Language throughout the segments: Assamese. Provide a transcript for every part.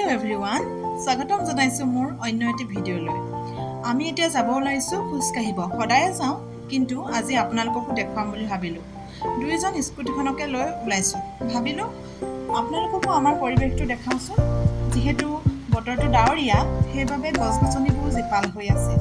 Hello everyone, স্বাগতম জনাইছো মোৰ অন্য এটি ভিডিঅ'লৈ। আমি এতিয়া যাব ওলাইছো খোজ কাঢ়িব। সদায় যাওঁ, কিন্তু আজি আপোনালোককো দেখুৱাম বুলি ভাবিলো। দুইজন স্কুটিখনকে লৈ ওলাইছো। ভাবিলো আপোনালোককো আমাৰ পৰিৱেশটো দেখাওঁচোন। যিহেতু বতৰটো ডাৱৰীয়া, সেইবাবে গছ-গছনিবোৰ জীপাল হৈ আছে।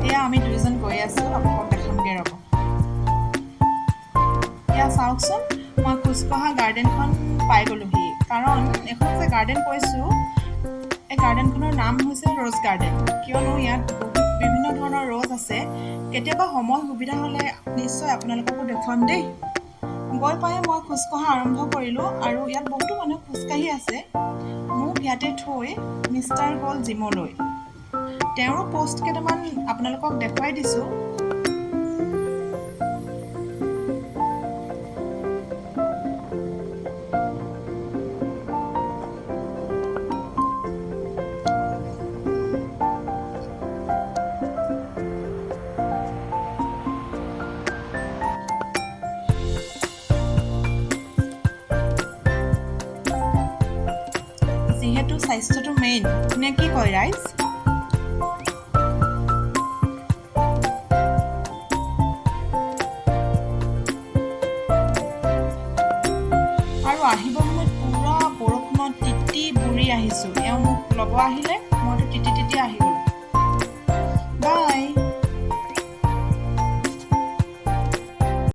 এয়া আমি দুইজন গৈ আছো, আপোনালোকক দেখামগে ৰ'ব। এয়া চাওকচোন, মই খোজকঢ়া গাৰ্ডেনখন পাই গ'লোহি। কাৰণ এখন যে গাৰ্ডেন কৈছোঁ, এই গাৰ্ডেনখনৰ নাম হৈছে ৰ'জ গাৰ্ডেন। কিয়নো ইয়াত বিভিন্ন ধৰণৰ ৰ'জ আছে। কেতিয়াবা সময় সুবিধা হ'লে নিশ্চয় আপোনালোককো দেখুৱাম দেই। গৈ পাই মই খোজকঢ়া আৰম্ভ কৰিলোঁ আৰু ইয়াত বহুতো মানুহ খোজকাঢ়ি আছে। মোক ইয়াতে থৈ মিষ্টাৰ গ'ল জিমলৈ। তেওঁৰো পষ্ট কেইটামান আপোনালোকক দেখুৱাই দিছোঁ। যিহেতু স্বাস্থ্যটো মেইন, নে কি কয় ৰাইজ? আৰু আহিব সময়ত পুৰা বৰষুণত তিতি বুৰি আহিছোঁ। এওঁ মোক ল'ব আহিলে।